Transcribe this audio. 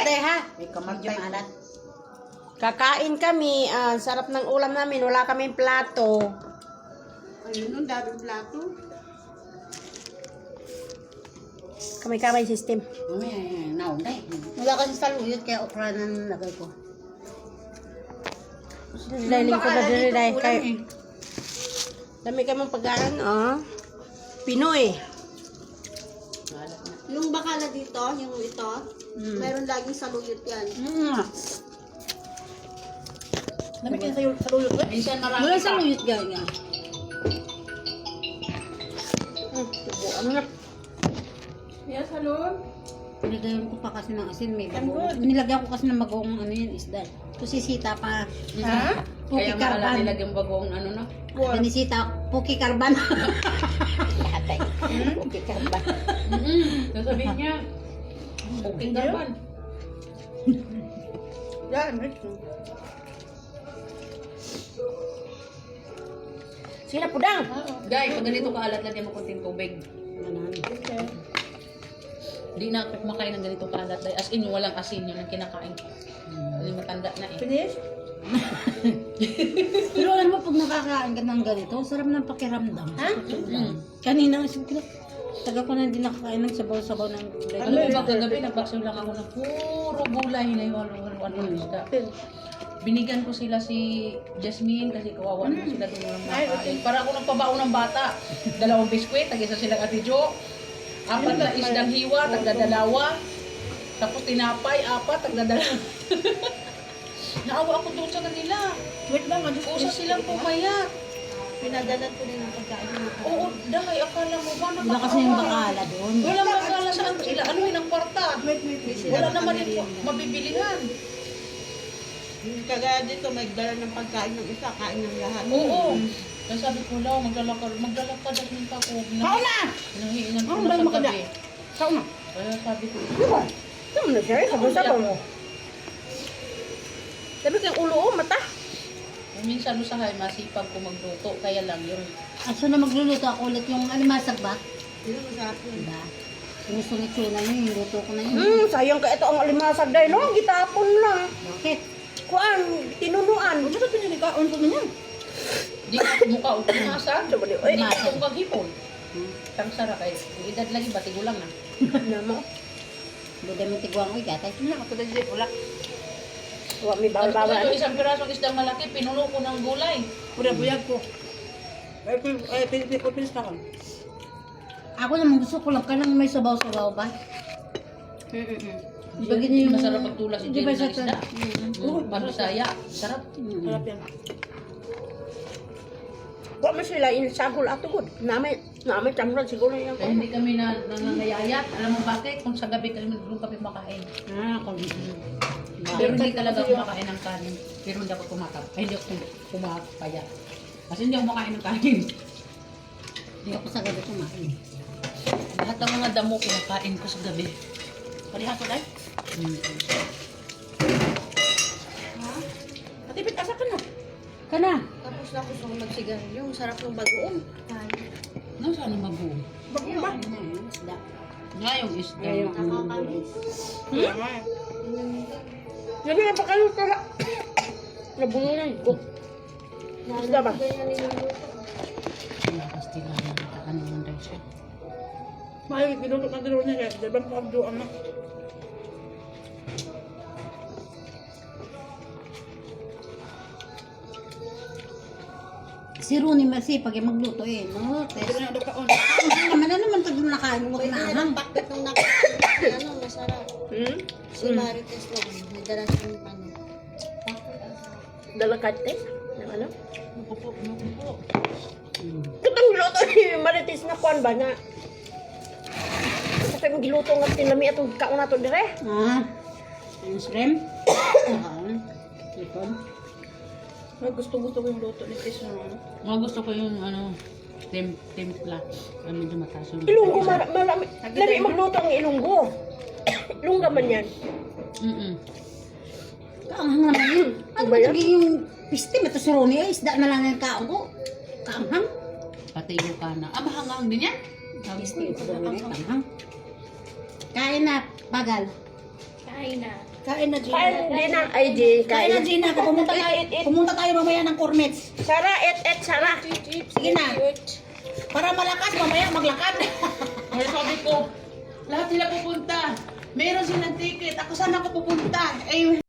day ha. May kamatay. Malat. Kakain kami. Sarap ng ulam namin. Wala kaming plato. Ayun, ang daming plato. Kamay-kamay system. May naunday. Wala kasi saluyot kaya okra na nilagay ko. Dahil ko na diri dahil kay dami kay mong pagkaan, Pinoy. Yung bakala dito, yung ito, meron laging saluyot yan. Dami kayo saluyot ko. Minsan marami Wala pa. saluyot gaya. Ano na? Yes, hello? Nilagyan ko pa kasi ng asin, may bagoong. Nilagyan ko kasi ng bagoong ano yun, isda. Kasi sita pa. Ha? Puki Kaya maala karban. nila yung bagong ano na. Ni sita, puki karban. Puki karban. Sasabihin niya, booking garban. Sila pudang. Guys, pag ganito kaalat, lagyan mo konting tubig. Di na ako kumakain ng ganito kaalat. As in, yung walang asin yun ang kinakain. Hindi matanda na eh. Finish? Pero alam mo, pag nakakain ka ng ganito, sarap ng pakiramdam. Ha? Kanina, siguro, taga ko na din nakakain ng sabaw-sabaw ng gulay. Alam mo ba, kagabi nagpaksaw lang ako ng puro gulay na yung ano isda. Binigyan ko sila si Jasmine kasi kawawa naman sila doon ng makain. Para ako nagpabaon ng bata. 2 biskwit, tag-isa silang Ate Jo. 4 na isdang hiwa, tagdadalawa. Tapos tinapay, 4, tagdadalawa. Naawa ako doon sa kanila. Wait lang, Usa silang pumayat. pinadalan ko din ang pagkain mo. Oo, dahil akala mo ba Wala kasi yung bakala doon. Wala makakala saan sila. Ano yun ang kwarta? Wait. Wala naman yung mabibilihan. Kagaya dito, may dala ng pagkain ng isa, kain ng lahat. Oo. Kaya sabi ko lang, maglalakad at minta ko. Kao na! Nahiingan ko Oh, na dahil sa makada. gabi. Kao na! Kaya sabi ko, Saan na siya? Sabaw-sabaw. Sabi ko yung ulo, mata. minsan usahay, masipag ko magluto. Kaya lang yung, Aso na magluluto ako ulit yung alimasag ba? Yun, masarap yun. Diba? Yung sunit-sunan yun, yung luto ko na yun. Sayang ka ito ang alimasag dahil, no? Gitapon lang. Bakit? Kuan, tinunuan. Ano ba pinilikaon ko na yan? di ka mukha o pinasa. Sabi niyo, ay, Hindi ko maghipon. Tang sara kay, edad lagi, batigulang na. namo. Buday mo tigwang ko, gatay. Wala, ako dali, wala. Wa may Ano bawal-bawal. ko isang pirasong isdang malaki, pinulo ko ng gulay. Buyag ko. Ay, pinis na ko. Ako naman gusto ko lang ka lang may sabaw-sabaw ba? Ibagin niyo yung... Masarap magtula si Di Jenny ba ng sa isda. Parusaya. Sarap. Sarap yan. Wa man sila insahol ato gud. Namay tamran siguro yung Kaya hindi kami nangangayayat. Alam mo bakit? Kung sa gabi kami doon kami makain. Pero hindi talaga kumakain ng kanin. Pero hindi ako hindi ako kumapaya. Kasi hindi ako makain ng kanin. Hindi ako sa gabi kumain. Lahat ng mga damo kinakain ko sa gabi. Pariha ko dahil. Atipit, asa ka na? Kana! Tapos na gusto ko magsigarilyo. Ang sarap ng bagoong. Ano saan ang mabuo? Bagoong ba? Isda. Nga yung isda. Nakakalis. Sabi na pa kayo tala. Nabungunan ko. Isda ba? Nakastila na natakan naman daw siya. Mahal, pinutok na dalawa niya. Diba pagduan na? Si Rooney masipag yung magluto eh. No? Pero na doon. Naman na naman pag nakain mo Pwede na kinahang. ng pakbet nung nakain. Ano, masarap. Si Marites lang. May dala siyang ano. Dalakate. Yung ano? Nakupo. Katong giluto ni Marites na kuan ba na? Kasi yung giluto nga tinami atong kaon nato dire. Yung shrimp. Ipon. Gusto ko yung luto ni Tis na ano. Mga gusto ko yung timpla. Medyo mataas yung Ilunggo marami. Lami magluto ang ilunggo. Ilungga man yan. Kaanghang naman yun. Ano ba yung piste? Ito si Rooney eh. Isda na lang yung kaon ko. Kaanghang. Pati yung kana. Mahangang din yan. Piste ito Rooney. Kaanghang. Kain na. Bagal. Kain na, Kain, Gina. di na, ay, di, Kain na, kain. Gina. Pumunta tayo mamaya ng Cornets. Sara, Sara. Sige na. Para malakas, mamaya maglakad. Ay, sabi ko, lahat sila pupunta. Meron silang ticket. Ako saan ako pupunta? Eh,